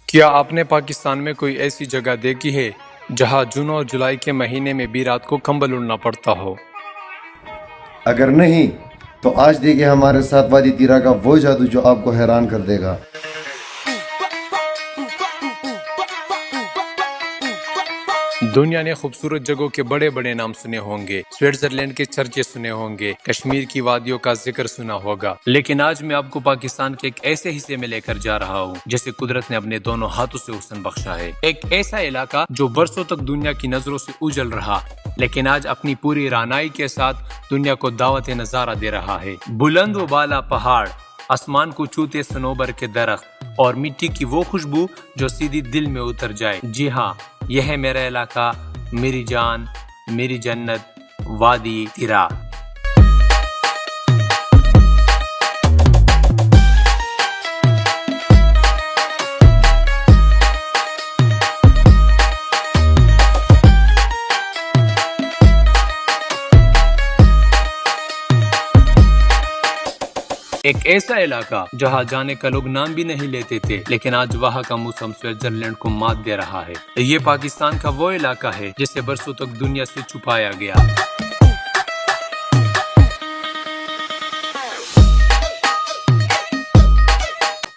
کیا آپ نے پاکستان میں کوئی ایسی جگہ دیکھی ہے جہاں جون اور جولائی کے مہینے میں بھی رات کو کمبل اڑنا پڑتا ہو؟ اگر نہیں تو آج دیکھیں ہمارے ساتھ وادی تیرا کا وہ جادو جو آپ کو حیران کر دے گا۔ دنیا نے خوبصورت جگہوں کے بڑے بڑے نام سنے ہوں گے، سوئٹزرلینڈ کے چرچے سنے ہوں گے، کشمیر کی وادیوں کا ذکر سنا ہوگا، لیکن آج میں آپ کو پاکستان کے ایک ایسے حصے میں لے کر جا رہا ہوں جسے قدرت نے اپنے دونوں ہاتھوں سے حسن بخشا ہے۔ ایک ایسا علاقہ جو برسوں تک دنیا کی نظروں سے اجل رہا، لیکن آج اپنی پوری رانائی کے ساتھ دنیا کو دعوت نظارہ دے رہا ہے۔ بلند و بالا پہاڑ، آسمان کو چھوتے صنوبر کے درخت اور مٹی کی وہ خوشبو جو سیدھی دل میں اتر جائے۔ جی ہاں، یہ ہے میرا علاقہ، میری جان، میری جنت، وادی تیرا۔ ایک ایسا علاقہ جہاں جانے کا لوگ نام بھی نہیں لیتے تھے، لیکن آج وہاں کا موسم سوئٹزرلینڈ کو مات دے رہا ہے۔ یہ پاکستان کا وہ علاقہ ہے جسے برسوں تک دنیا سے چھپایا گیا۔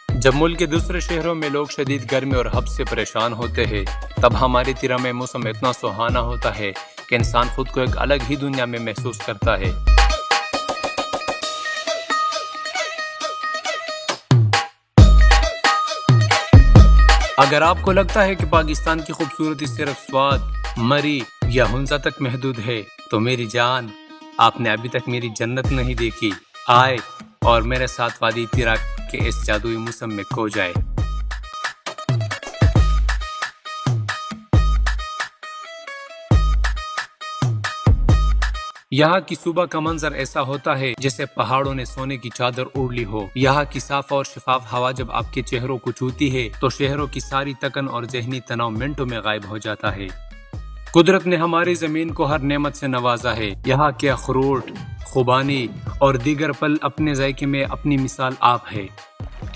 جب ملک کے دوسرے شہروں میں لوگ شدید گرمی اور حب سے پریشان ہوتے ہیں، تب ہماری تیرا میں موسم اتنا سہانا ہوتا ہے کہ انسان خود کو ایک الگ ہی دنیا میں محسوس کرتا ہے۔ اگر آپ کو لگتا ہے کہ پاکستان کی خوبصورتی صرف سوات، مری یا ہنزا تک محدود ہے، تو میری جان، آپ نے ابھی تک میری جنت نہیں دیکھی۔ آئے اور میرے ساتھ وادی تیرا کے اس جادوئی موسم میں کھو جائے۔ یہاں کی صبح کا منظر ایسا ہوتا ہے جیسے پہاڑوں نے سونے کی چادر اوڑھ لی ہو۔ یہاں کی صاف اور شفاف ہوا جب آپ کے چہروں کو چھوتی ہے تو شہروں کی ساری تکن اور ذہنی تناؤ منٹوں میں غائب ہو جاتا ہے۔ قدرت نے ہماری زمین کو ہر نعمت سے نوازا ہے۔ یہاں کے اخروٹ، خوبانی اور دیگر پھل اپنے ذائقے میں اپنی مثال آپ ہے۔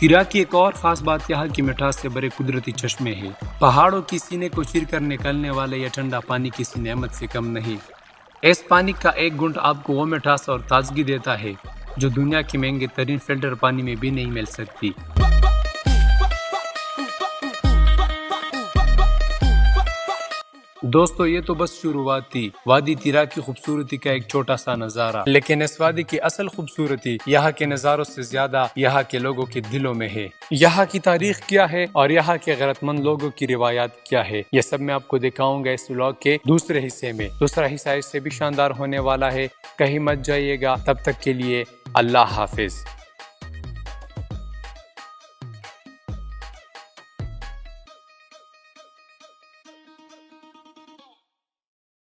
تیرا کی ایک اور خاص بات یہاں کی مٹھاس سے بھرے قدرتی چشمے ہیں۔ پہاڑوں کی سینے کو چیر کر نکلنے والے یہ ٹھنڈا پانی کسی نعمت سے کم نہیں۔ اس پانی کا ایک گھونٹ آپ کو وہ مٹھاس اور تازگی دیتا ہے جو دنیا کے مہنگے ترین فلٹر پانی میں بھی نہیں مل سکتی۔ دوستو، یہ تو بس شروعات تھی، وادی تیرا کی خوبصورتی کا ایک چھوٹا سا نظارہ، لیکن اس وادی کی اصل خوبصورتی یہاں کے نظاروں سے زیادہ یہاں کے لوگوں کے دلوں میں ہے۔ یہاں کی تاریخ کیا ہے اور یہاں کے غیرت مند لوگوں کی روایات کیا ہے، یہ سب میں آپ کو دکھاؤں گا اس ولاگ کے دوسرے حصے میں۔ دوسرا حصہ اس سے بھی شاندار ہونے والا ہے، کہیں مت جائیے گا۔ تب تک کے لیے اللہ حافظ۔